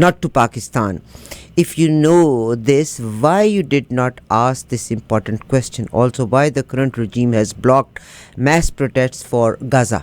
not to Pakistan. If you know this, why you did not ask this important question? Also, why the current regime has blocked mass protests for Gaza?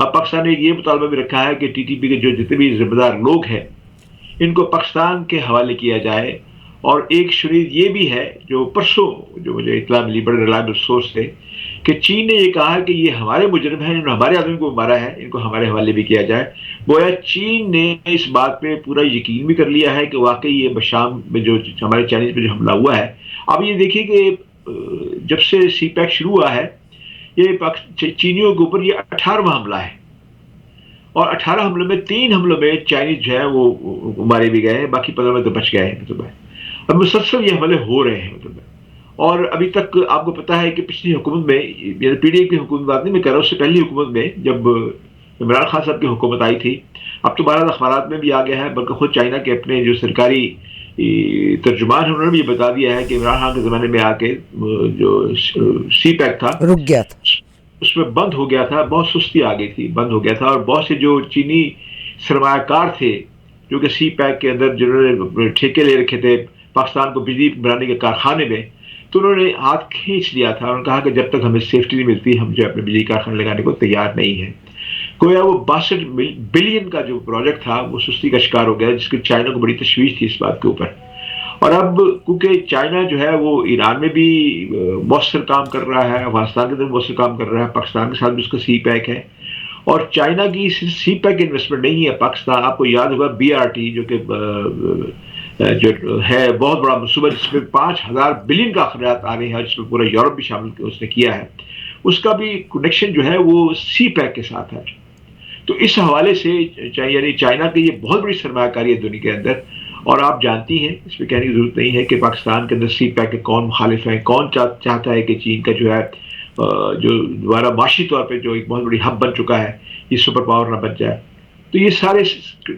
اب پاکستان نے یہ مطالبہ بھی رکھا ہے کہ T T P کے جو جتنے بھی ذمہ دار لوگ ہیں ان کو پاکستان کے حوالے کیا جائے. اور ایک شریط یہ بھی ہے جو پرسوں جو مجھے اطلاع ملی بڑے ریلائبل سورس سے کہ چین نے یہ کہا کہ یہ ہمارے مجرم ہیں, انہوں نے ہمارے آدمی کو مارا ہے, ان کو ہمارے حوالے بھی کیا جائے. گویا چین نے اس بات پہ پورا یقین بھی کر لیا ہے کہ واقعی یہ بشام میں جو ہمارے چائنیز پہ جو حملہ ہوا ہے. اب یہ دیکھیے کہ جب سے سی پیک شروع ہوا ہے یہ چینیوں کے اوپر یہ 18واں حملہ ہے, اور 18 حملوں میں 3 حملوں میں چائنیز جو ہے وہ مارے بھی گئے ہیں, باقی 15 میں تو بچ گئے ہیں. مطلب اب مسلسل یہ حملے ہو رہے ہیں. مطلب اور ابھی تک آپ کو پتا ہے کہ پچھلی حکومت میں, یعنی پی ڈی اے کی حکومت بات نہیں میں کر رہا ہوں, اس سے پہلی حکومت میں جب عمران خان صاحب کی حکومت آئی تھی, اب تو بہرحال اخبارات میں بھی آ گیا ہے, بلکہ خود چائنا کے اپنے جو سرکاری ترجمان ہیں انہوں نے بھی یہ بتا دیا ہے کہ عمران خان کے زمانے میں آ کے جو سی پیک تھا رک گیا تھا, اس میں بند ہو گیا تھا, بہت سستی آ گئی تھی, بند ہو گیا تھا. اور بہت سے جو چینی سرمایہ کار تھے جو کہ سی پیک کے اندر جنہوں نے ٹھیکے لے رکھے تھے پاکستان کو بجلی بنانے کے کارخانے میں, تو انہوں نے ہاتھ کھینچ لیا تھا. انہوں نے کہا کہ جب تک ہمیں سیفٹی نہیں ملتی ہم جو اپنے بجلی کارخانے لگانے کو تیار نہیں ہیں. گویا وہ 62 بلین کا جو پروجیکٹ تھا وہ سستی کا شکار ہو گیا, جس کی چائنا کو بڑی تشویش تھی اس بات کے اوپر. اور اب کیونکہ چائنا جو ہے وہ ایران میں بھی مؤثر کام کر رہا ہے, افغانستان کے اندر مؤثر کام کر رہا ہے, پاکستان کے ساتھ بھی اس کا سی پیک ہے, اور چائنا کی سی پیک انویسٹمنٹ نہیں ہے پاکستان. آپ کو یاد ہوگا بی آر ٹی جو کہ جو ہے بہت بڑا منصوبہ جس میں 5000 بلین کا اخراجات آ رہے ہیں, جس میں پورا یورپ بھی شامل اس نے کیا ہے, اس کا بھی کنیکشن جو ہے وہ سی پیک کے ساتھ ہے. تو اس حوالے سے یعنی چائنا کی یہ بہت بڑی سرمایہ کاری ہے دنیا کے اندر. اور آپ جانتی ہیں, اس پہ کہنے کی ضرورت نہیں ہے کہ پاکستان کے اندر سی پیک کے کون مخالف ہیں, کون چاہتا ہے کہ چین کا جو ہے جو دوبارہ معاشی طور پہ جو ایک بہت بڑی ہب بن چکا ہے یہ سپر پاور نہ بن جائے. تو یہ سارے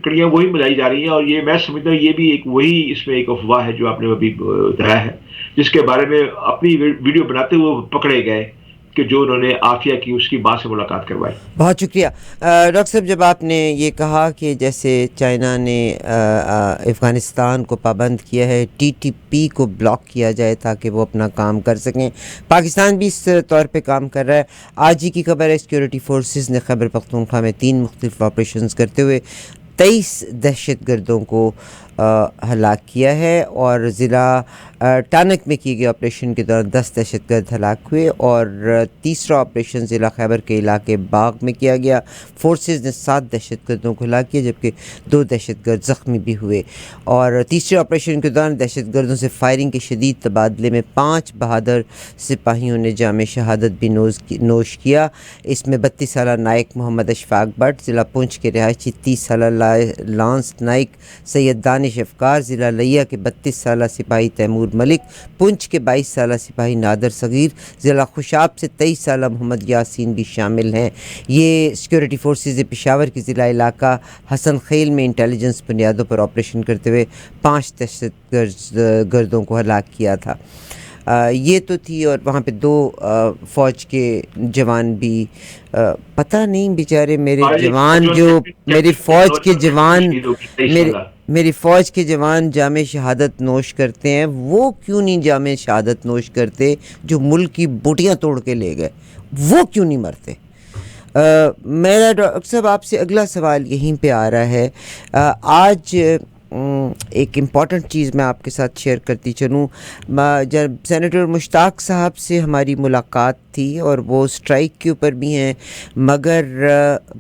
کڑیاں وہی ملائی جا رہی ہیں, اور یہ میں سمجھتا ہوں یہ بھی ایک وہی اس میں ایک افواہ ہے جو آپ نے ابھی بتایا ہے, جس کے بارے میں اپنی ویڈیو بناتے ہوئے پکڑے گئے کہ جو انہوں نے عافیہ کی اس کی ماں سے ملاقات کروائی. بہت شکریہ ڈاکٹر صاحب. جب آپ نے یہ کہا کہ جیسے چائنا نے افغانستان کو پابند کیا ہے, ٹی ٹی پی کو بلاک کیا جائے تاکہ وہ اپنا کام کر سکیں, پاکستان بھی اس طور پہ کام کر رہا ہے. آج ہی کی خبر ہے سیکورٹی فورسز نے خیبر پختونخوا میں 3 مختلف آپریشنز کرتے ہوئے 23 دہشت گردوں کو ہلاک کیا ہے, اور ضلع ٹانک میں کیے گئے آپریشن کے دوران 10 دہشت گرد ہلاک ہوئے, اور تیسرا آپریشن ضلع خیبر کے علاقے باغ میں کیا گیا. فورسز نے 7 دہشت گردوں کو ہلاک کیا جبکہ 2 دہشت گرد زخمی بھی ہوئے, اور تیسرے آپریشن کے دوران دہشت گردوں سے فائرنگ کے شدید تبادلے میں 5 بہادر سپاہیوں نے جام شہادت بھی نوش کیا. اس میں 32 سالہ نائک محمد اشفاق بٹ, ضلع پونچھ کے رہائشی 30 سالہ لانس نائک سید دانش افکار, ضلع لیا کے 32 سالہ سپاہی تیمور ملک, پونچھ کے 22 سالہ سپاہی نادر صغیر, ضلع خوشاب سے 23 سالہ محمد یاسین بھی شامل ہیں. یہ سیکورٹی فورسز نے پشاور کے ضلع علاقہ حسن خیل میں انٹیلیجنس بنیادوں پر آپریشن کرتے ہوئے 5 دہشت گردوں کو ہلاک کیا تھا. یہ تو تھی, اور وہاں پہ 2 فوج کے جوان بھی, پتہ نہیں بیچارے میرے جوان جو میری فوج کے جوان میری فوج کے جوان جام شہادت نوش کرتے ہیں, وہ کیوں نہیں جام شہادت نوش کرتے جو ملک کی بوٹیاں توڑ کے لے گئے, وہ کیوں نہیں مرتے. میرا ڈاکٹر صاحب آپ سے اگلا سوال یہیں پہ آ رہا ہے. آج ایک امپورٹنٹ چیز میں آپ کے ساتھ شیئر کرتی چلوں. جب سینیٹر مشتاق صاحب سے ہماری ملاقات تھی, اور وہ اسٹرائک کے اوپر بھی ہیں, مگر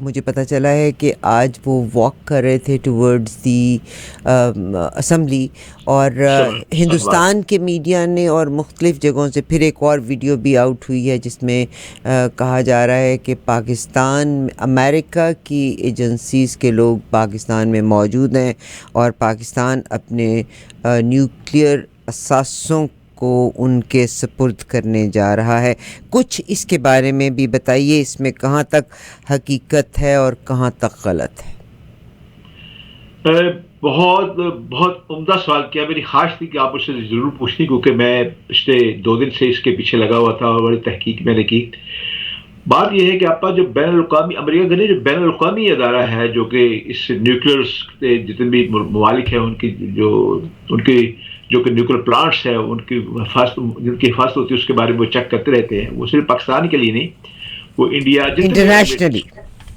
مجھے پتہ چلا ہے کہ آج وہ واک کر رہے تھے ٹورڈز دی اسمبلی, اور ہندوستان کے میڈیا نے اور مختلف جگہوں سے پھر ایک اور ویڈیو بھی آؤٹ ہوئی ہے جس میں کہا جا رہا ہے کہ پاکستان امریکہ کی ایجنسیز کے لوگ پاکستان میں موجود ہیں, اور پاکستان اپنے نیوکلیئر اثاثوں کو ان کے سپرد کرنے جا رہا ہے. کچھ اس کے بارے میں بھی بتائیے, اس میں کہاں تک حقیقت ہے اور کہاں تک غلط ہے. بہت بہت عمدہ سوال کیا. میری خواہش تھی کہ آپ اس سے ضرور پوچھیں, کیونکہ میں پچھلے 2 دن سے اس کے پیچھے لگا ہوا تھا اور بڑی تحقیق میں نے کی. بات یہ ہے کہ آپ کا جو بین الاقوامی امریکہ کا جو بین الاقوامی ادارہ ہے جو کہ اس نیوکلیئر جتنے بھی ممالک ہیں ان کی جو کہ نیوکلیئر پلانٹس ہیں ان کی حفاظت ہوتی ہے اس کے بارے میں وہ چیک کرتے رہتے ہیں. وہ صرف پاکستان کے لیے نہیں, وہ انڈیا انٹرنیشنلی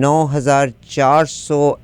9,400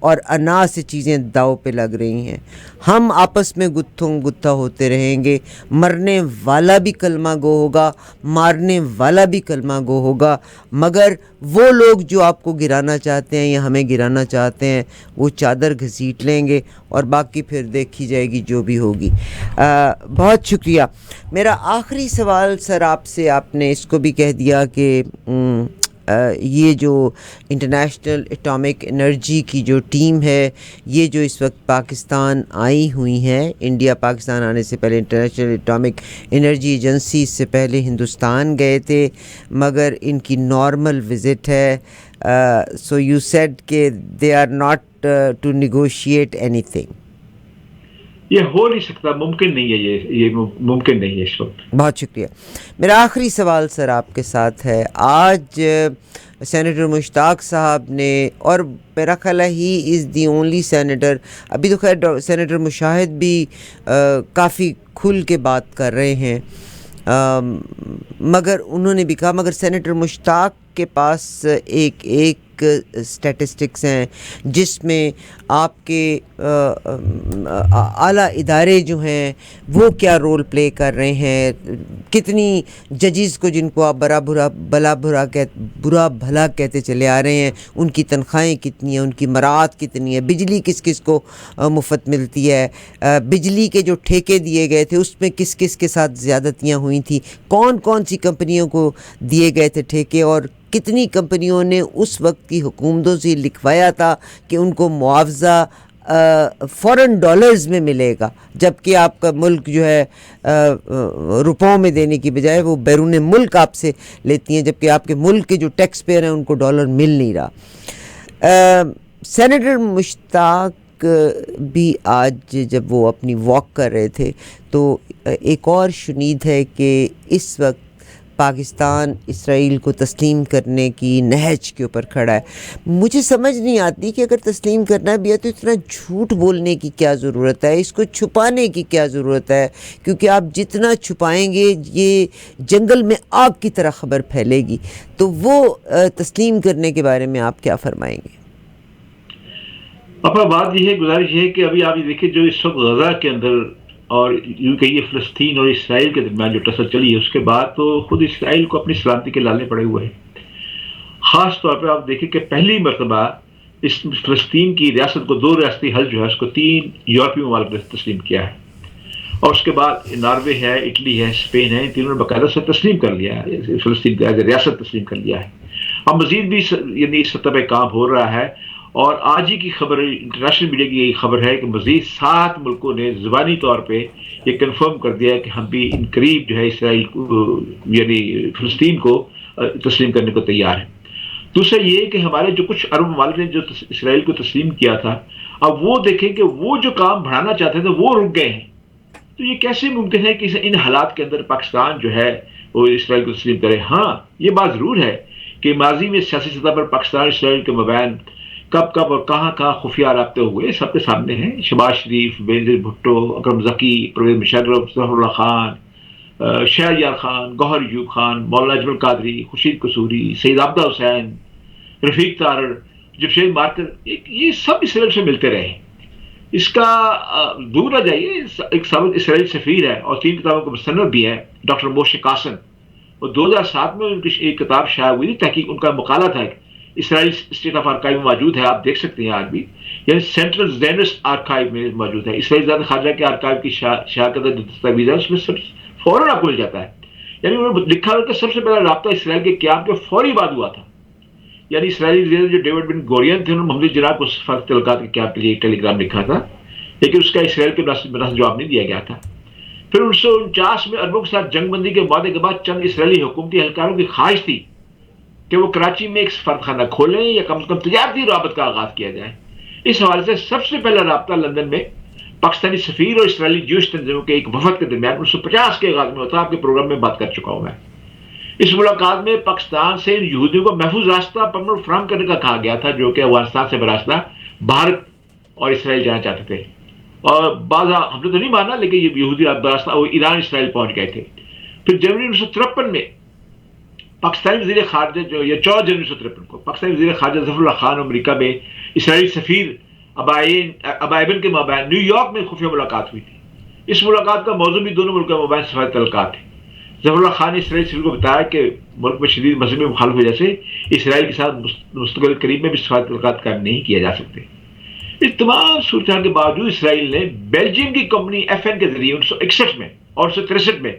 اور انا سے چیزیں داؤ پہ لگ رہی ہیں. ہم آپس میں گتھا ہوتے رہیں گے. مرنے والا بھی کلمہ گو ہوگا, مارنے والا بھی کلمہ گو ہوگا, مگر وہ لوگ جو آپ کو گرانا چاہتے ہیں یا ہمیں گرانا چاہتے ہیں وہ چادر گھسیٹ لیں گے, اور باقی پھر دیکھی جائے گی جو بھی ہوگی. بہت شکریہ. میرا آخری سوال سر آپ سے, آپ نے اس کو بھی کہہ دیا کہ یہ جو انٹرنیشنل اٹامک انرجی کی جو ٹیم ہے, یہ جو اس وقت پاکستان آئی ہوئی ہیں, انڈیا پاکستان آنے سے پہلے انٹرنیشنل اٹامک انرجی ایجنسی اس سے پہلے ہندوستان گئے تھے, مگر ان کی نارمل وزٹ ہے. سو یو سیڈ کہ they are not to negotiate اینی تھنگ. یہ ہو نہیں سکتا, ممکن نہیں ہے, یہ ممکن نہیں ہے اس وقت. بہت شکریہ. میرا آخری سوال سر آپ کے ساتھ ہے. آج سینیٹر مشتاق صاحب نے, اور میرا خیال ہے ہی از دی اونلی سینیٹر, ابھی تو خیر سینیٹر مشاہد بھی کافی کھل کے بات کر رہے ہیں, مگر انہوں نے بھی کہا, مگر سینیٹر مشتاق کے پاس ایک اسٹیٹسٹکس ہیں جس میں آپ کے اعلیٰ ادارے جو ہیں وہ کیا رول پلے کر رہے ہیں, کتنی ججز کو جن کو آپ برا بھلا کہتے چلے آ رہے ہیں, ان کی تنخواہیں کتنی ہیں, ان کی مراعات کتنی ہے, بجلی کس کس کو مفت ملتی ہے, بجلی کے جو ٹھیکے دیے گئے تھے اس میں کس کس کے ساتھ زیادتیاں ہوئی تھیں, کون کون سی کمپنیوں کو دیے گئے تھے ٹھیکے, اور کتنی کمپنیوں نے اس وقت کی حکومتوں سے لکھوایا تھا کہ ان کو معاوضہ فورن ڈالرز میں ملے گا, جبکہ آپ کا ملک جو ہے روپوں میں دینے کی بجائے وہ بیرون ملک آپ سے لیتی ہیں, جبکہ آپ کے ملک کے جو ٹیکس پیئر ہیں ان کو ڈالر مل نہیں رہا. سینیٹر مشتاق بھی آج جب وہ اپنی واک کر رہے تھے تو ایک اور شنید ہے کہ اس وقت پاکستان اسرائیل کو تسلیم کرنے کی نہج کے اوپر کھڑا ہے. مجھے سمجھ نہیں آتی کہ اگر تسلیم کرنا بھی ہے تو اتنا جھوٹ بولنے کی کیا ضرورت ہے, اس کو چھپانے کی کیا ضرورت ہے, کیونکہ آپ جتنا چھپائیں گے یہ جنگل میں آگ کی طرح خبر پھیلے گی. تو وہ تسلیم کرنے کے بارے میں آپ کیا فرمائیں گے؟ اپنا بات یہ ہے, گزارش یہ ہے کہ ابھی آپ یہ دیکھیں جو اس وقت غزہ کے اندر اور یوں کہیے فلسطین اور اسرائیل کے درمیان جو ٹسل چلی ہے, اس کے بعد تو خود اسرائیل کو اپنی سلامتی کے لالے پڑے ہوئے ہیں. خاص طور پہ آپ دیکھیں کہ پہلی مرتبہ اس فلسطین کی ریاست کو, 2 ریاستی حل جو ہے اس کو 3 یورپی ممالک نے تسلیم کیا ہے, اور اس کے بعد ناروے ہے, اٹلی ہے, اسپین ہے, ان تینوں نے باقاعدہ سے تسلیم کر لیا ہے, فلسطین کو ایز اے ریاست تسلیم کر لیا ہے. اب مزید بھی یعنی اس سطح پہ کام ہو رہا ہے, اور آج ہی کی خبر, انٹرنیشنل میڈیا کی یہی خبر ہے کہ مزید 7 ملکوں نے زبانی طور پہ یہ کنفرم کر دیا ہے کہ ہم بھی ان قریب جو ہے اسرائیل کو یعنی فلسطین کو تسلیم کرنے کو تیار ہیں. دوسرا یہ کہ ہمارے جو کچھ عرب ممالک نے جو اسرائیل کو تسلیم کیا تھا, اب وہ دیکھیں کہ وہ جو کام بڑھانا چاہتے تھے وہ رک گئے ہیں. تو یہ کیسے ممکن ہے کہ ان حالات کے اندر پاکستان جو ہے وہ اسرائیل کو تسلیم کرے؟ ہاں یہ بات ضرور ہے کہ ماضی میں سیاسی سطح پر پاکستان اسرائیل کے مابین کب کب اور کہاں کہاں خفیہ رابطے ہوئے سب کے سامنے ہیں. شہباز شریف, بینظیر بھٹو, اکرم ذکی, پرویز مشرف, ظفر اللہ خان, شہریار خان, گوہر ایوب خان, مولانا اجمل قادری, خورشید قصوری, سید عابدہ حسین, رفیق تارڑ, جمشید مارکر, یہ سب اسرائیل سے ملتے رہے. اس کا دور نہ جائیے, ایک سابق اسرائیل سفیر ہے اور 3 کتابوں کا مصنف بھی ہے, ڈاکٹر موشے قاسم. اور 2007 میں ان کی ایک کتاب شائع ہوئی تھی, تحقیق ان کا مقالہ تھا, اسرائیل اسٹیٹ آف آرکائیو میں موجود ہے, آپ دیکھ سکتے ہیں آج بھی, یعنی سینٹرل زینسٹ آرکائیو میں موجود ہے. اسرائیل وزارت خارجہ کے آرکائیو کی شائع کردہ جو دستاویز ہے اس میں سب فوراً آپ کو مل جاتا ہے. یعنی انہوں نے لکھا ہے کہ سب سے پہلا رابطہ اسرائیل کے قیام کے فوری بعد ہوا تھا. یعنی اسرائیلی وزیر جو ڈیوڈ بن گورین تھے, انہوں نے محمد جناب کو سفارت تعلقات کے قیام کے لیے ایک ٹیلی گرام لکھا تھا, لیکن اس کا اسرائیل کے مناسب جواب نہیں دیا گیا تھا. پھر 1949 میں عربوں کے ساتھ جنگ بندی کے معاہدے کے بعد چند اسرائیلی حکومتی اہلکاروں کی خواہش تھی کہ وہ کراچی میں ایک سفارت خانہ کھولیں یا کم از کم تجارتی روابط کا آغاز کیا جائے. اس حوالے سے سب سے پہلا رابطہ لندن میں پاکستانی سفیر اور اسرائیلی جوش تنظیموں کے ایک وفد کے درمیان 1950 کے آغاز میں ہوتا. آپ کے پروگرام میں بات کر چکا ہوں میں. اس ملاقات میں پاکستان سے ان یہودیوں کو محفوظ راستہ پرمٹ فراہم کرنے کا کہا گیا تھا, جو کہ افغانستان سے براستہ بھارت اور اسرائیل جانا چاہتے تھے. اور بعض ہم نے تو نہیں مانا, لیکن یہ یہودی براستہ وہ ایران اسرائیل پہنچ گئے تھے. پھر جنوری 1953 میں پاکستانی وزیر خارجہ جو یہ 14 جنوری 1953 کو پاکستانی وزیر خارجہ ظفر اللہ خان امریکہ میں اسرائیلی سفیر ابائبن کے مابین نیو یارک میں خفیہ ملاقات ہوئی تھی. اس ملاقات کا موضوع بھی دونوں ملکوں کے مابین سفارتی تعلقات تھے. ظفر اللہ خان نے اسرائیل صدر کو بتایا کہ ملک میں شدید مذہبی مخالف وجہ سے اسرائیل کے ساتھ مستقبل قریب میں بھی سفارتی تعلقات قائم نہیں کیے جا سکتے. اس تمام صورتحال کے باوجود اسرائیل نے بیلجیم کی کمپنی ایف این کے ذریعے 1961 میں اور 1963 میں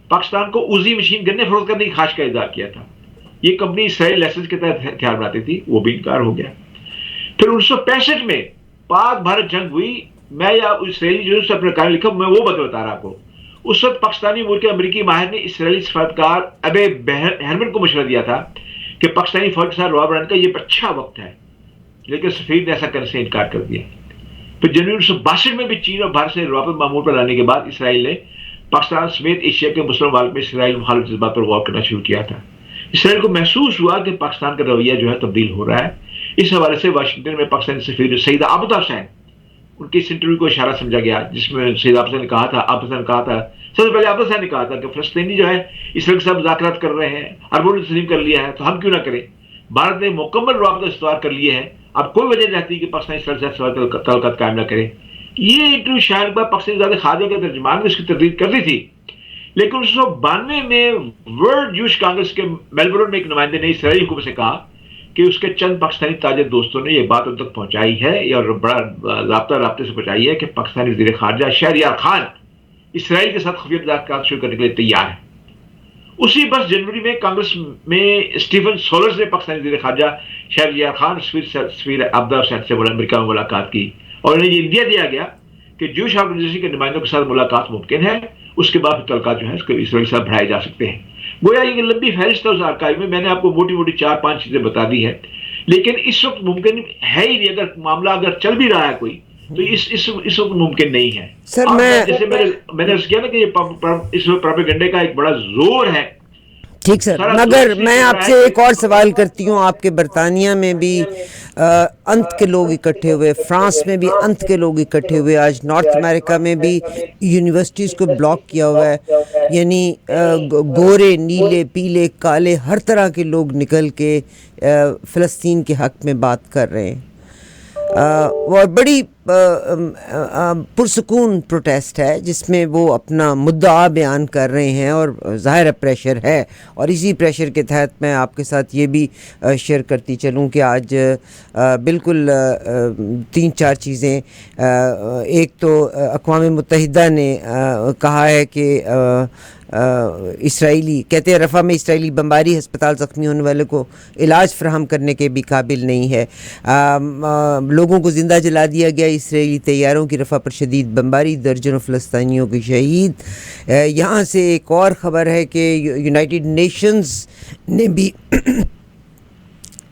پاکستان کو اوزی مشین گنیں فروخت کرنے کی خواہش کا اظہار کیا تھا. یہ کمپنی اسرائیل لائسنس کے تحت ہتھیار بناتی تھی، وہ بھی انکار ہو گیا. پھر 1965 میں پاک بھارت جنگ ہوئی. میں یا اسرائیلی جو سے اپنے کہانی لکھا میں وہ بتا رہا آپ کو. اس وقت پاکستانی امور کے امریکی ماہر نے اسرائیلی سفارتکار ابے ہرمن کو مشورہ دیا تھا کہ پاکستانی فوج کے ساتھ روابط بنانے کا یہ اچھا وقت ہے، لیکن سفیر نے ایسا کرنے سے انکار کر دیا. پھر جنوری 1962 میں بھی چین اور بھارت سے روابط معمول پر لانے کے بعد اسرائیل نے پاکستان سمیت ایشیا کے مسلم ممالک میں اسرائیل مخالف جذبات پر غور کرنا شروع کیا تھا. اسرائیل کو محسوس ہوا کہ پاکستان کا رویہ جو ہے تبدیل ہو رہا ہے. اس حوالے سے واشنگٹن میں پاکستانی سفیر سیدہ عابدہ حسین ان کے اس انٹرویو کو اشارہ سمجھا گیا جس میں سیدہ عابدہ نے کہا تھا سب سے پہلے عابدہ نے کہا تھا کہ فلسطینی جو ہے اسرائیل کے ساتھ مذاکرات کر رہے ہیں، عربوں نے تسلیم کر لیا ہے، تو ہم کیوں نہ کریں. بھارت نے مکمل رابطہ استوار کر لیے ہیں، اب کوئی وجہ نہیں رہتی کہ پاکستان اسرائیل سے تعلقات قائم نہ کرے. یہ انٹرویو شاید پاکستانی وزارت خارجہ کے ترجمان نے اس کی تردید کر دی تھی، لیکن 1992 میں ورلڈ جوش کانگریس کے میلبورن میں ایک نمائندے نے اسرائیلی حکومت سے کہا کہ اس کے چند پاکستانی تاجر دوستوں نے یہ بات ان تک پہنچائی ہے اور بڑا رابطے سے پہنچائی ہے کہ پاکستانی وزیر خارجہ شہریار خان اسرائیل کے ساتھ خفیہ مذاکرات شروع کرنے کے لیے تیار ہے. اسی برس جنوری میں کانگریس میں اسٹیفن سولرز نے پاکستانی وزیر خارجہ شہریار خان سفیر عابدہ حسین سے امریکہ میں ملاقات کی اور انہیں یہ اندیا دیا گیا کہ جوش آرگنائزیشن کے نمائندوں کے ساتھ ملاقات ممکن ہے. اس کے بعد تعلقات جو ہے اسرائیل کے ساتھ بڑھائے جا سکتے ہیں. گویا یہ لمبی فہرست ہے اس آرکائیو میں نے آپ کو موٹی موٹی 4-5 چیزیں بتا دی ہے، لیکن اس وقت ممکن ہے ہی نہیں. اگر معاملہ اگر چل بھی رہا ہے کوئی تو اس وقت ممکن نہیں ہے. سر جیسے میں نے اس کیا نا کہ یہ اس پروپیگنڈے کا ایک بڑا زور ہے. ٹھیک سر، مگر میں آپ سے ایک اور سوال کرتی ہوں. آپ کے برطانیہ میں بھی انت کے لوگ اکٹھے ہوئے، فرانس میں بھی انت کے لوگ اکٹھے ہوئے، آج نارتھ امریکہ میں بھی یونیورسٹیز کو بلاک کیا ہوا ہے. یعنی گورے، نیلے، پیلے، کالے، ہر طرح کے لوگ نکل کے فلسطین کے حق میں بات کر رہے ہیں. وہ بڑی پرسکون پروٹیسٹ ہے جس میں وہ اپنا مدعا بیان کر رہے ہیں اور ظاہر پریشر ہے. اور اسی پریشر کے تحت میں آپ کے ساتھ یہ بھی شیئر کرتی چلوں کہ آج بالکل 3-4 چیزیں. ایک تو اقوام متحدہ نے کہا ہے کہ اسرائیلی کہتے ہیں رفح میں اسرائیلی بمباری ہسپتال زخمی ہونے والے کو علاج فراہم کرنے کے بھی قابل نہیں ہے. لوگوں کو زندہ جلا دیا گیا، اسرائیلی طیاروں کی رفح پر شدید بمباری، درجنوں فلسطینیوں کی شہید. یہاں سے ایک اور خبر ہے کہ یونائٹڈ نیشنز نے بھی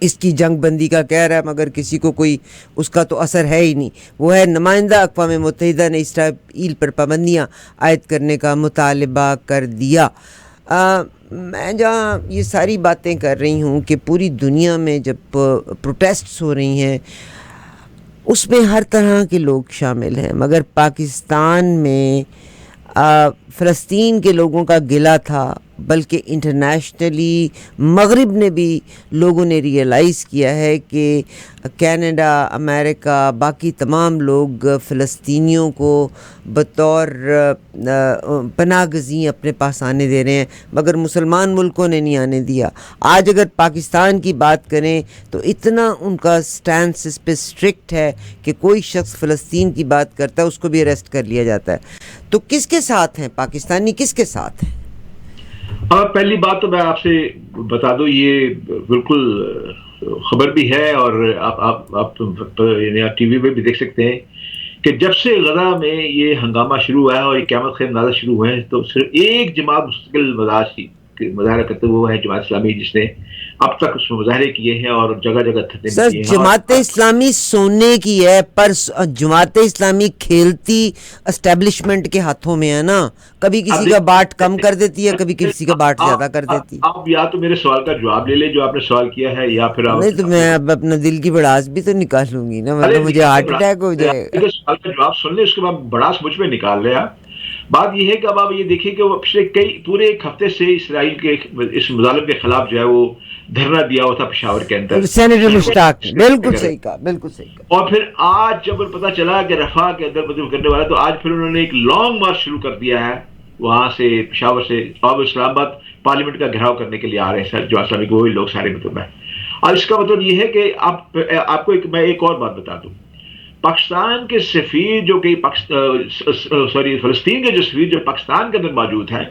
اس کی جنگ بندی کا کہہ رہا ہے، مگر کسی کو کوئی اس کا تو اثر ہے ہی نہیں. وہ ہے نمائندہ اقوام متحدہ نے اسرائیل پر پابندیاں عائد کرنے کا مطالبہ کر دیا. میں جہاں یہ ساری باتیں کر رہی ہوں کہ پوری دنیا میں جب پروٹیسٹس ہو رہی ہیں اس میں ہر طرح کے لوگ شامل ہیں، مگر پاکستان میں فلسطین کے لوگوں کا گلہ تھا، بلکہ انٹرنیشنلی مغرب نے بھی لوگوں نے ریئلائز کیا ہے کہ کینیڈا، امریکہ، باقی تمام لوگ فلسطینیوں کو بطور پناہ گزین اپنے پاس آنے دے رہے ہیں، مگر مسلمان ملکوں نے نہیں آنے دیا. آج اگر پاکستان کی بات کریں تو اتنا ان کا سٹینس اس پہ اسٹرکٹ ہے کہ کوئی شخص فلسطین کی بات کرتا ہے اس کو بھی اریسٹ کر لیا جاتا ہے. تو کس کے ساتھ ہیں پاکستانی، کس کے ساتھ ہیں؟ پہلی بات تو میں آپ سے بتا دوں، یہ بالکل خبر بھی ہے اور آپ ٹی وی پہ بھی دیکھ سکتے ہیں کہ جب سے غزہ میں یہ ہنگامہ شروع ہوا ہے اور یہ قیامت خیز نازل شروع ہوئے ہیں تو صرف ایک جماعت مستقل مظاہرہ کرتے ہوئے وہ ہے جماعت اسلامی، جس نے اب تک اس میں مظاہرے کیے ہیں اور جگہ جگہ دھرنے سر کیے ہیں. جماعت اسلامی سونے کی ہے، پر جماعت اسلامی کھیلتی اسٹیبلشمنٹ کے ہاتھوں میں ہے نا. کبھی کسی کا باٹ کم کر دیتی ہے، کبھی کسی کا باٹ زیادہ کر دیتی ہے. آپ یا تو میرے سوال کا جواب لے لیں جو آپ نے سوال کیا ہے، یا پھر آپ نہیں تو میں اب اپنا دل کی بڑاس بھی تو نکالوں گی نا، ورنہ مجھے ہارٹ اٹیک ہو جائے. سوال کا جواب سن لیں، اس کے بعد بڑاس مجھ پہ نکال لیں. بات یہ ہے کہ اب آپ یہ دیکھیں کہ وہ پچھلے پورے ایک ہفتے سے اسرائیل کے اس مظالم کے خلاف جو ہے وہ دھرنا دیا ہوا تھا پشاور کے اندر. سینیٹر مشتاق نے بالکل صحیح کہا، بالکل صحیح کہا. اور پھر آج جب پتا چلا کہ رفح کے اندر مطلب کرنے والا، تو آج پھر انہوں نے ایک لانگ مارچ شروع کر دیا ہے وہاں سے پشاور سے، اور اسلام آباد پارلیمنٹ کا گھیراؤ کرنے کے لیے آ رہے ہیں سر جو اسلامی وہی لوگ سارے مطلب ہے. اور اس کا مطلب یہ ہے کہ آپ کو میں ایک اور بات بتا دوں. پاکستان کے سفیر جو کہ فلسطین کے جو سفیر جو پاکستان کے اندر موجود ہیں،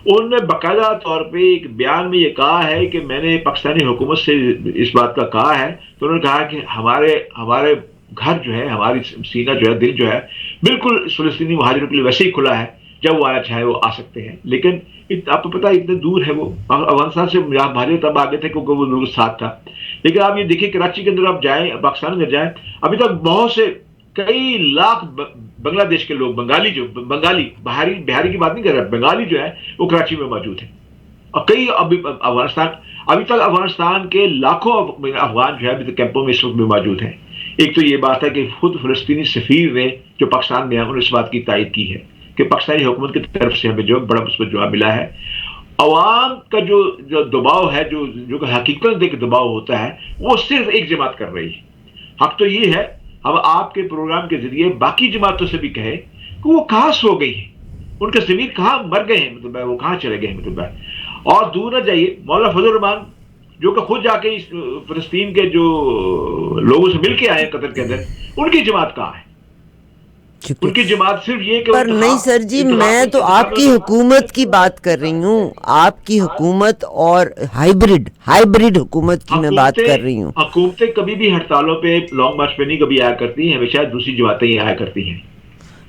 انہوں نے باقاعدہ طور پہ ایک بیان میں یہ کہا ہے کہ میں نے پاکستانی حکومت سے اس بات کا کہا ہے، تو انہوں نے کہا کہ ہمارے گھر جو ہے، ہماری سینہ جو ہے، دل جو ہے، بالکل فلسطینی مہاجروں کے لیے ویسے ہی کھلا ہے. جب وہ آنا چاہے وہ آ سکتے ہیں. لیکن آپ کو پتا اتنے دور ہے وہ افغانستان سے، مہاجر تب آگے تھے کیونکہ وہ لوگ ساتھ تھا. لیکن آپ یہ دیکھیں کراچی کے اندر آپ جائیں، پاکستان میں جائیں، ابھی تک بہت سے کئی لاکھ بنگلہ دیش کے لوگ، بنگالی بہاری کی بات نہیں کر رہا، بنگالی جو ہے وہ کراچی میں موجود ہیں. اور کئی ابھی تک افغانستان کے لاکھوں افغان جو ہے ابھی تک کیمپوں میں اس وقت بھی موجود ہیں. ایک تو یہ بات ہے کہ خود فلسطینی سفیر نے جو پاکستان میں ہیں انہوں نے اس بات کی تائید کی ہے کہ پاکستانی حکومت کی طرف سے ہمیں جو بڑا مثبت جواب ملا ہے. عوام کا جو دباؤ ہے، جو حقیقت دیکھ دباؤ ہوتا ہے، وہ صرف ایک جماعت کر رہی ہے. حق تو یہ ہے، ہم آپ کے پروگرام کے ذریعے باقی جماعتوں سے بھی کہیں کہ وہ کہاں سو گئی ہیں، ان کے ضمیر کہاں مر گئے ہیں، مطلب وہ کہاں چلے گئے ہیں مطلب. اور دور نہ جائیے، مولانا فضل الرحمان جو کہ خود جا کے فلسطین کے جو لوگوں سے مل کے آئے قطر کے اندر، ان کی جماعت کہاں ہے؟ ان کی جماعت صرف یہ کہ پر نہیں سر جی، میں تو آپ کی حکومت کی بات کر رہی ہوں، آپ کی حکومت اور ہائیبرڈ حکومت کی میں بات کر رہی ہوں. حکومتیں کبھی بھی ہڑتالوں پہ، لانگ مارچ پہ نہیں کبھی آیا کرتی ہیں، ہمیشہ دوسری جماعتیں ہی آیا کرتی ہیں.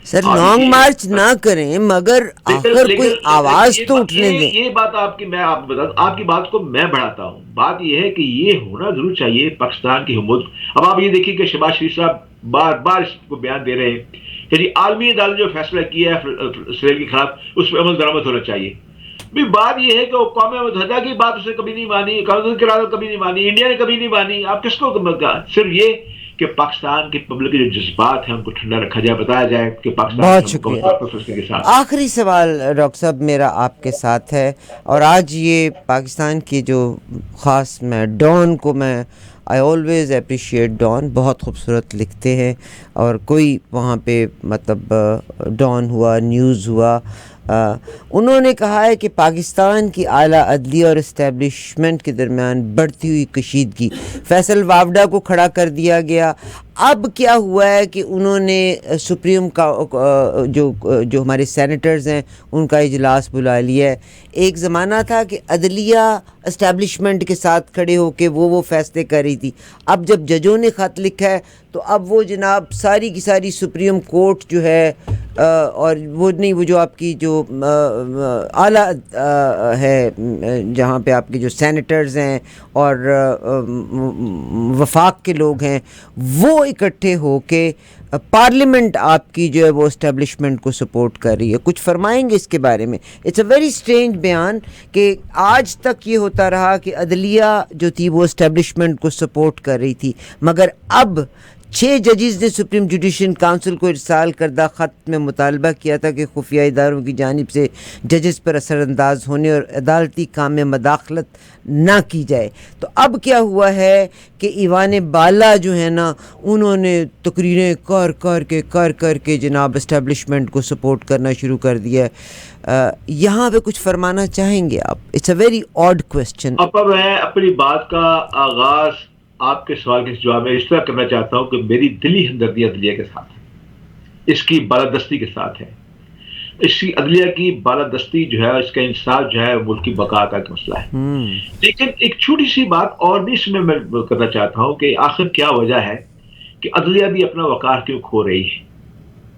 سر لانگ مارچ نہ کریں، مگر آخر کوئی آواز تو اٹھنے دیں. یہ بات میں آپ بتا دوں، آپ کی بات کو میں بڑھاتا ہوں. بات یہ ہے کہ یہ ہونا ضرور چاہیے پاکستان کی حکومت. اب آپ یہ دیکھیں کہ شہباز شریف صاحب بار بار اس کو بیان دے رہے ہیں کہ جی عالمی عدالت جو فیصلہ کیا ہے اسرائیل کے خلاف، اس پہ عمل درآمد ہونا چاہیے. بھی بات یہ ہے کہ اقوام متحدہ کی بات اس نے کبھی نہیں مانی، قانون کی رعایت کبھی نہیں مانی، انڈیا نے کبھی نہیں مانی. آپ کس کو کہا؟ صرف یہ کہ پاکستان کی پبلک کے جو جذبات ہیں ان کو ٹھنڈا رکھا جائے، بتایا جائے کہ پاکستان بہت شکریہ. آخری سوال ڈاکٹر صاحب میرا آپ کے ساتھ ہے، اور آج یہ پاکستان کی جو خاص میں ڈان کو میں آئی آلویز اپریشیٹ ڈان، بہت خوبصورت لکھتے ہیں، اور کوئی وہاں پہ مطلب ڈان ہوا، نیوز ہوا، انہوں نے کہا ہے کہ پاکستان کی اعلیٰ عدلیہ اور اسٹیبلشمنٹ کے درمیان بڑھتی ہوئی کشیدگی، فیصل واوڈا کو کھڑا کر دیا گیا. اب کیا ہوا ہے کہ انہوں نے سپریم کا جو ہمارے سینیٹرز ہیں ان کا اجلاس بلا لیا ہے. ایک زمانہ تھا کہ عدلیہ اسٹیبلشمنٹ کے ساتھ کھڑے ہو کے وہ فیصلے کر رہی تھی. اب جب ججوں نے خط لکھا ہے تو اب وہ جناب ساری کی ساری سپریم کورٹ جو ہے، اور وہ نہیں، وہ جو آپ کی جو اعلیٰ ہے جہاں پہ آپ کے جو سینیٹرز ہیں اور وفاق کے لوگ ہیں، وہ اکٹھے ہو کے پارلیمنٹ آپ کی جو ہے وہ اسٹیبلشمنٹ کو سپورٹ کر رہی ہے. کچھ فرمائیں گے اس کے بارے میں؟ اٹس اے ویری اسٹرینج بیان کہ آج تک یہ ہوتا رہا کہ عدلیہ جو تھی وہ اسٹیبلشمنٹ کو سپورٹ کر رہی تھی، مگر اب 6 ججز نے سپریم جوڈیشل کونسل کو ارسال کردہ خط میں مطالبہ کیا تھا کہ خفیہ اداروں کی جانب سے ججز پر اثر انداز ہونے اور عدالتی کام میں مداخلت نہ کی جائے. تو اب کیا ہوا ہے کہ ایوان بالا جو ہے نا، انہوں نے تقریریں کر کے جناب اسٹیبلشمنٹ کو سپورٹ کرنا شروع کر دیا ہے. یہاں پہ کچھ فرمانا چاہیں گے آپ؟ It's a very odd question. اب میں اپنی بات کا آغاز آپ کے سوال کے جواب میں اس طرح کرنا چاہتا ہوں کہ میری دلی ہمدردی عدلیہ کے ساتھ ہے، اس کی بالادستی کے ساتھ ہے. اس کی عدلیہ کی بالادستی جو ہے، اس کا انصاف جو ہے، ملک کی بقا کا ایک مسئلہ ہے. لیکن ایک چھوٹی سی بات اور بھی اس میں کرنا چاہتا ہوں کہ آخر کیا وجہ ہے کہ عدلیہ بھی اپنا وقار کیوں کھو رہی ہے.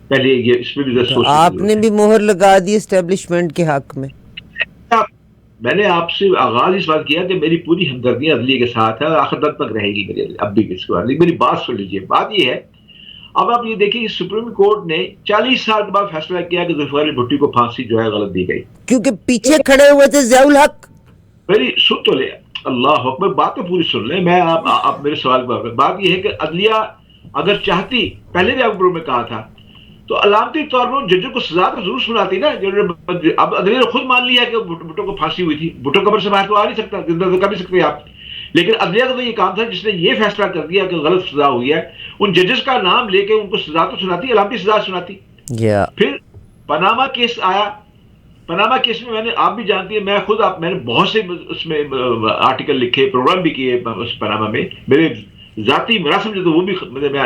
پہلے یہ اس میں بھی آپ نے بھی مہر لگا دی اسٹیبلشمنٹ کے حق میں. میں نے آپ سے آغاز اس بات کیا کہ میری پوری ہمدردی عدلیہ کے ساتھ ہے اور آخر تک رہے گی میری، اب بھی اس کو میری بات سن لیجیے. بات یہ ہے، اب آپ یہ دیکھیں کہ سپریم کورٹ نے 40 سال کے بعد فیصلہ کیا کہ ذوالفقار علی بھٹی کو پھانسی جو ہے غلط دی گئی، کیونکہ پیچھے کھڑے ہوئے تھے ضیاء الحق. میری سن تو لے، اللہ اکبر، بات تو پوری سن لیں. میں آپ میرے سوال پر، بات یہ ہے کہ عدلیہ اگر چاہتی، پہلے بھی آپ میں کہا تھا، تو علامتی طور پر ججوں کو سزا تو ضرور سناتی نا. اب عدلیہ نے خود مان لیا کہ بھٹو کو پھانسی ہوئی تھی. بھٹو قبر سے باہر تو آ نہیں سکتا، زندہ تو کر نہیں سکتے آپ. لیکن عدلیہ کا تو یہ کام تھا جس نے یہ فیصلہ کر دیا کہ غلط سزا ہوئی ہے، ان ججز کا نام لے کے ان کو سزا تو سناتی، علامتی سزا سناتی. پھر پاناما کیس آیا. پاناما کیس میں میں نے، آپ بھی جانتی ہیں، میں نے بہت سے اس میں آرٹیکل لکھے، پروگرام بھی کیے اس پاناما میں، میرے ذاتی مراسم جو تو وہ بھی میں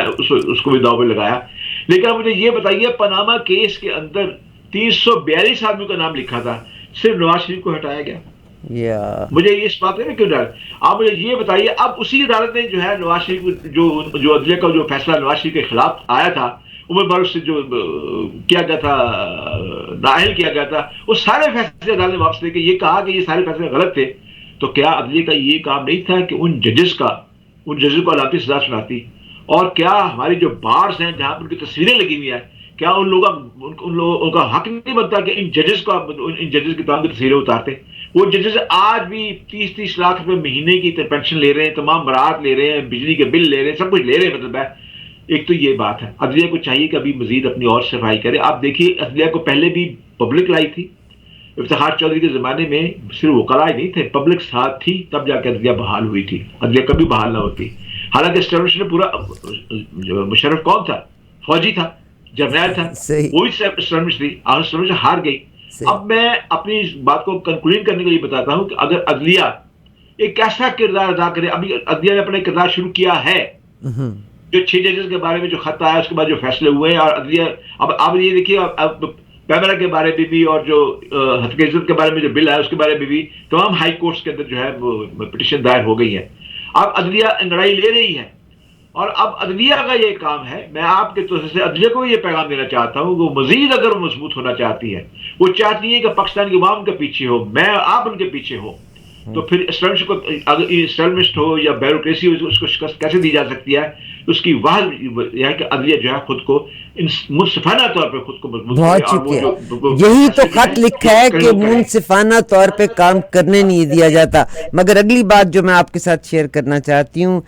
اس کو بھی داؤ پہ لگایا. لیکن مجھے یہ بتائیے، پاناما کیس کے اندر 342 آدمیوں کا نام لکھا تھا، صرف نواز شریف کو ہٹایا گیا. مجھے اس بات میں کیوں ڈر. آپ مجھے یہ بتائیے، اب اسی عدالت نے جو ہے نواز شریف جو عدلیہ کا جو فیصلہ نواز شریف کے خلاف آیا تھا، عمر فاروق سے جو کیا گیا تھا، نااہل کیا گیا تھا، وہ سارے فیصلے عدالت نے واپس لے کے یہ کہا کہ یہ سارے فیصلے غلط تھے. تو کیا عدلیہ کا یہ کام نہیں تھا کہ ان ججز کو علامتی سزا سناتی؟ اور کیا ہماری جو بارز ہیں جہاں پر ان کی تصویریں لگی ہوئی ہیں، کیا ان لوگوں کا حق نہیں بنتا کہ ان ججز کی تمام کی تصویریں اتارتے؟ وہ ججز آج بھی 30 لاکھ روپے مہینے کی پینشن لے رہے ہیں، تمام برات لے رہے ہیں، بجلی کے بل لے رہے ہیں، سب کچھ لے رہے ہیں. مطلب ہے، ایک تو یہ بات ہے. عدلیہ کو چاہیے کہ ابھی مزید اپنی اور صفائی کرے. آپ دیکھیے، عدلیہ کو پہلے بھی پبلک لائی تھی. افتخار چودھری کے زمانے میں صرف وکلاء ہی نہیں تھے، پبلک ساتھ تھی، تب جا کے عدلیہ بحال ہوئی تھی. عدلیہ کبھی بحال نہ ہوتی. حالانکہ اسٹیبلش نے پورا، مشرف کون تھا؟ فوجی تھا، جرنیل تھا، وہی اسٹیبلش تھی. اسٹیبلش ہار گئی. اب میں اپنی بات کو کنکلوڈ کرنے کے لیے بتاتا ہوں کہ اگر عدلیہ ایک ایسا کردار ادا کرے، ابھی عدلیہ نے اپنا کردار شروع کیا ہے. جو 6 ججز کے بارے میں جو خط آیا، اس کے بعد جو فیصلے ہوئے ہیں، اور عدلیہ اب یہ دیکھیے، اب پیمرا کے بارے میں بھی اور جو حتک عزت کے بارے میں جو بل آیا اس کے بارے میں بھی تمام ہائی کورٹس کے اندر جو ہے وہ پٹیشن دائر ہو گئی ہے. اب عدلیہ انگڑائی لے رہی ہے. اور اب عدلیہ کا یہ کام ہے، میں آپ کے طور سے عدلیہ کو یہ پیغام دینا چاہتا ہوں کہ وہ مزید اگر مضبوط ہونا چاہتی ہے، وہ چاہتی ہے کہ پاکستان کی عوام کے پیچھے ہو، میں آپ ان کے پیچھے ہو، تو پھر اسٹیبلشمنٹ ہو یا بیوروکریسی ہو، اس کو شکست کیسے دی جا سکتی ہے؟ اس کی واحد یہ ہے کہ عدلیہ جو ہے خود کو منصفانہ طور پہ خود کو مضبوط کرے. بہت شکریہ. یہی تو خط لکھا ہے کہ منصفانہ طور پہ کام کرنے نہیں دیا جاتا. مگر اگلی بات جو میں آپ کے ساتھ شیئر کرنا چاہتی ہوں،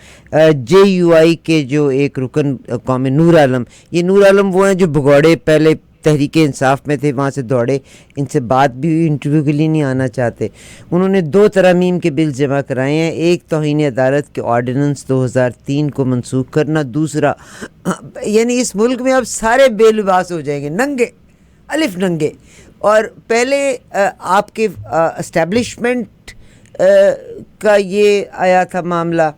جے یو آئی کے جو ایک رکن قوم نور عالم، یہ نور عالم وہ ہیں جو بھگوڑے پہلے تحریک انصاف میں تھے، وہاں سے دوڑے، ان سے بات بھی ہوئی، انٹرویو کے لیے نہیں آنا چاہتے. انہوں نے 2 ترامیم کے بل جمع کرائے ہیں. ایک توہین عدالت کے آرڈیننس 2003 کو منسوخ کرنا، دوسرا یعنی اس ملک میں اب سارے بے لباس ہو جائیں گے، ننگے الف ننگے. اور پہلے آپ کے اسٹیبلشمنٹ کا یہ آیا تھا معاملہ،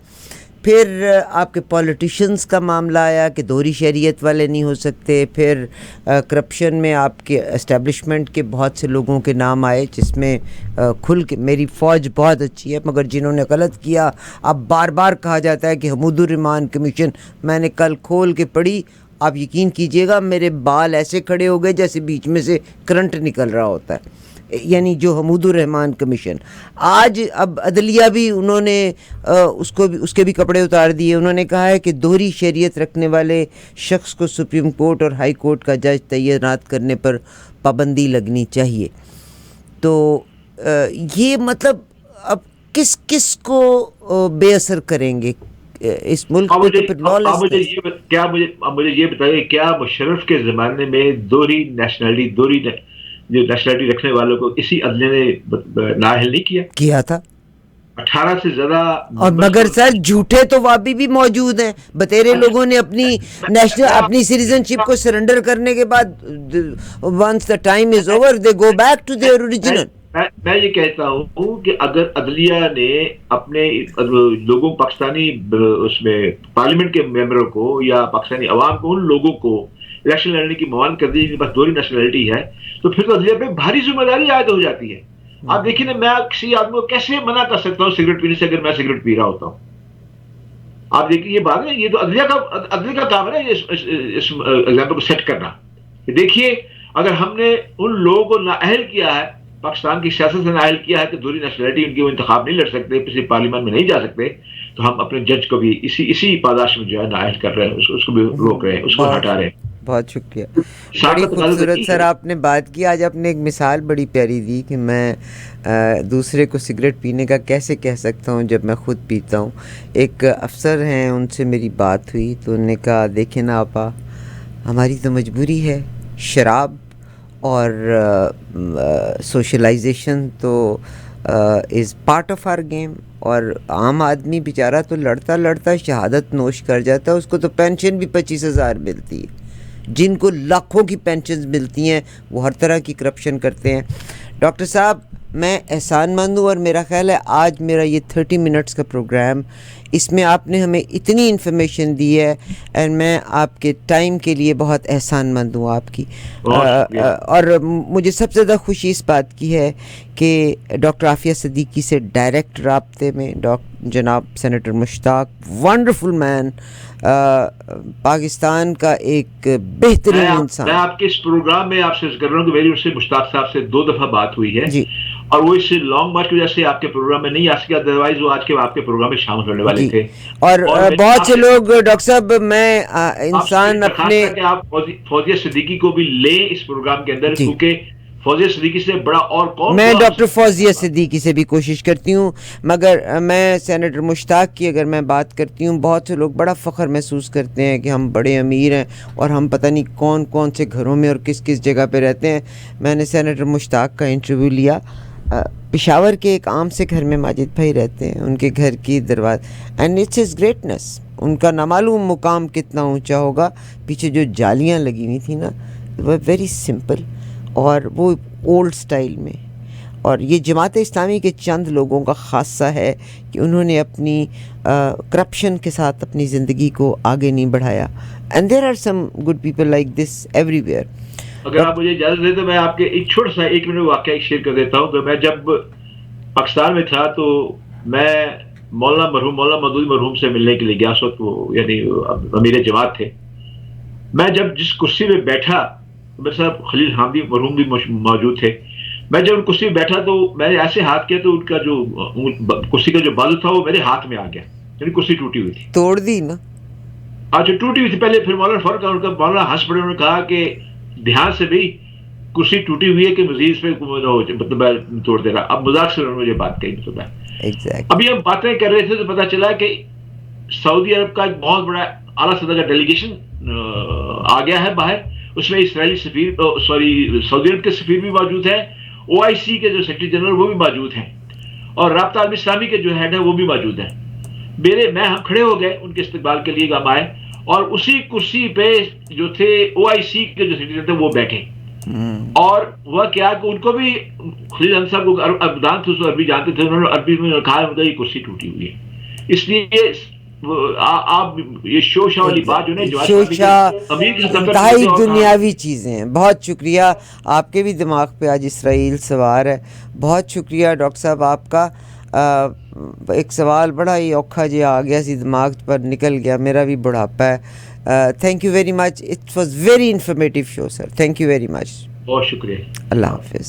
پھر آپ کے پولیٹیشنز کا معاملہ آیا کہ دوہری شہریت والے نہیں ہو سکتے، پھر کرپشن میں آپ کے اسٹیبلشمنٹ کے بہت سے لوگوں کے نام آئے، جس میں کھل کے میری فوج بہت اچھی ہے مگر جنہوں نے غلط کیا، اب بار بار کہا جاتا ہے کہ حمود الرحمان کمیشن. میں نے کل کھول کے پڑھی، آپ یقین کیجئے گا میرے بال ایسے کھڑے ہو گئے جیسے بیچ میں سے کرنٹ نکل رہا ہوتا ہے. یعنی جو حمود الرحمان کمیشن، آج اب عدلیہ بھی انہوں نے اس کے بھی کپڑے اتار دیے. انہوں نے کہا ہے کہ دوہری شہریت رکھنے والے شخص کو سپریم کورٹ اور ہائی کورٹ کا جج تعینات کرنے پر پابندی لگنی چاہیے. تو یہ مطلب اب کس کو بے اثر کریں گے اس ملک میں؟ تو پھر مجھے یہ بتائیے، کیا مشرف کے زمانے میں دوہری نیشنلٹی رکھنے والوں کو اسی عدلیہ نے نااہل نہیں کیا تھا؟ 18 سے زیادہ. اور مگر سر جھوٹے تو وابی بھی موجود ہیں. بتیرے لوگوں نے اپنی سٹیزن شپ کو سرنڈر کرنے کے بعد once the time is over they go back to their original. میں یہ کہتا ہوں کہ اگر عدلیہ نے اپنے لوگوں، پاکستانی اس میں پارلیمنٹ کے ممبروں کو یا پاکستانی عوام کو، ان لوگوں کو الیکشن لڑنے کی ممانعت کر دی کہ بس دوہری نیشنلٹی ہے، تو پھر تو عدلیہ پہ بھاری ذمہ داری عائد ہو جاتی ہے. آپ دیکھیں نا، میں کسی آدمی کو کیسے منع کر سکتا ہوں سگریٹ پینے سے اگر میں سگریٹ پی رہا ہوتا ہوں؟ آپ دیکھیے، یہ بات ہے، یہ تو عدلیہ کا کام ہے نا، اس ایگزامپل کو سیٹ کرنا. دیکھیے، اگر ہم نے ان لوگوں کو نااہل کیا ہے، پاکستان کی سیاست سے نااہل کیا ہے کہ دوہری نیشنلٹی ان کی وہ انتخاب نہیں لڑ سکتے، کسی پارلیمان میں نہیں جا سکتے، تو ہم اپنے جج کو بھی اسی پاداش میں جو ہے نااہل کر رہے ہیں، اس کو بھی روک رہے ہیں، اس کو ہٹا رہے ہیں. بہت شکریہ. بڑی خوبصورت سر آپ نے بات کی. آج آپ نے ایک مثال بڑی پیاری دی کہ میں دوسرے کو سگریٹ پینے کا کیسے کہہ سکتا ہوں جب میں خود پیتا ہوں. ایک افسر ہیں، ان سے میری بات ہوئی تو انہوں نے کہا دیکھیں نا آپا، ہماری تو مجبوری ہے، شراب اور سوشلائزیشن تو is part of our game. اور عام آدمی بیچارہ تو لڑتا لڑتا شہادت نوش کر جاتا ہے. اس کو تو پینشن بھی 25,000 ملتی ہے. جن کو لاکھوں کی پینشنز ملتی ہیں وہ ہر طرح کی کرپشن کرتے ہیں. ڈاکٹر صاحب میں احسان مند ہوں، اور میرا خیال ہے آج میرا یہ 30 منٹس کا پروگرام، اس میں آپ نے ہمیں اتنی انفارمیشن دی ہے، اینڈ میں آپ کے ٹائم کے لیے بہت احسان مند ہوں آپ کی. اور مجھے سب سے زیادہ خوشی اس بات کی ہے کہ ڈاکٹر عافیہ صدیقی سے ڈائریکٹ رابطے میں جناب سینیٹر مشتاق، ونڈرفل مین، پاکستان کا ایک بہترین انسان. میں آپ کے اس پروگرام میں آپ سے کر رہا ہوں کہ میری اس سے مشتاق صاحب سے 2 دفعہ بات ہوئی ہے جی، اور وہ اس لانگ مارچ کی وجہ سے آپ کے پروگرام میں نہیں آ سکے، ادروائز وہ آج کے آپ کے پروگرام میں شامل ہونے والے تھے. اور بہت سے لوگ ڈاکٹر صاحب، میں انسان اپنے آپ فوزیہ صدیقی کو بھی لیں اس پروگرام کے اندر، جی، کیونکہ فوزیہ صدیقی سے بڑا اور کون. میں ڈاکٹر فوزیہ صدیقی سے بھی کوشش کرتی ہوں، مگر میں سینیٹر مشتاق کی اگر میں بات کرتی ہوں، بہت سے لوگ بڑا فخر محسوس کرتے ہیں کہ ہم بڑے امیر ہیں اور ہم پتہ نہیں کون کون سے گھروں میں اور کس کس جگہ پہ رہتے ہیں. میں نے سینیٹر مشتاق کا انٹرویو لیا، پشاور کے ایک عام سے گھر میں ماجد بھائی رہتے ہیں، ان کے گھر کی دروازہ، اینڈ اٹس ہز گریٹنس. ان کا نامعلوم مقام کتنا اونچا ہوگا. پیچھے جو جالیاں لگی ہوئی تھیں نا، وہ ویری سمپل اور وہ اولڈ سٹائل میں. اور یہ جماعت اسلامی کے چند لوگوں کا خاصہ ہے کہ انہوں نے اپنی کرپشن کے ساتھ اپنی زندگی کو آگے نہیں بڑھایا. And there are some good people like this everywhere. اگر آپ مجھے اجازت دیں تو میں آپ کے ایک چھوٹا سا 1 منٹ واقعہ شیئر کر دیتا ہوں کہ میں جب پاکستان میں تھا تو میں مولانا مودودی مرحوم سے ملنے کے لیے گیا. اس وقت وہ یعنی امیر جماعت تھے. میں جب جس کرسی میں بیٹھا، میرے ساتھ خلیل حامدی مرحوم بھی موجود تھے. میں جب ان کرسی میں بیٹھا تو میں نے ایسے ہاتھ کیا تو ان کا جو کرسی کا جو بازو تھا وہ میرے ہاتھ میں آ گیا. یعنی کرسی ٹوٹی ہوئی تھی. توڑ دی نا؟ اچھا، ٹوٹی ہوئی تھی پہلے. پھر مولانا فوراً ان کا مولانا ہنس پڑے، انہوں نے کہا کہ دھیان سے بھی کرسی ٹوٹی ہوئی ہے کہ مزید اس پہ مطلب میں توڑ دے رہا. اب مذاق سے انہوں نے مجھے بات کہی. مطلب ابھی ہم باتیں کر رہے تھے تو پتا چلا کہ سعودی عرب کا ایک بہت بڑا اعلیٰ سطح کا ڈیلیگیشن آ گیا ہے باہر. اس میں اسرائیلی سفیر، سعودی عرب کے سفیر بھی موجود ہیں، OIC کے جو سیکرٹری جنرل وہ بھی موجود ہیں، اور رابطہ عالم اسلامی کے جو ہیڈ ہے وہ بھی موجود ہیں. ہم کھڑے ہو گئے ان کے استقبال کے لیے، ہم آئے اور اسی کرسی پہ جو تھے OIC کے جو سیکرٹری تھے وہ بیٹھے. اور وہ کیا کہ ان کو بھی خلیل حمد صاحب کو ابدان تھے، عربی جانتے تھے. انہوں نے عربی میں کہا یہ کرسی ٹوٹی ہوئی ہے. اس لیے آپ یہ شوشا والی بات جو ہے شوشا انتہائی دنیاوی چیزیں ہیں. بہت شکریہ. آپ کے بھی دماغ پہ آج اسرائیل سوار ہے. بہت شکریہ ڈاکٹر صاحب آپ کا. ایک سوال بڑا ہی اوکھا جی آ گیا سی دماغ پر نکل گیا، میرا بھی بڑھاپا ہے. Thank you very much. It was very informative show sir. Thank you very much. بہت شکریہ. اللہ حافظ.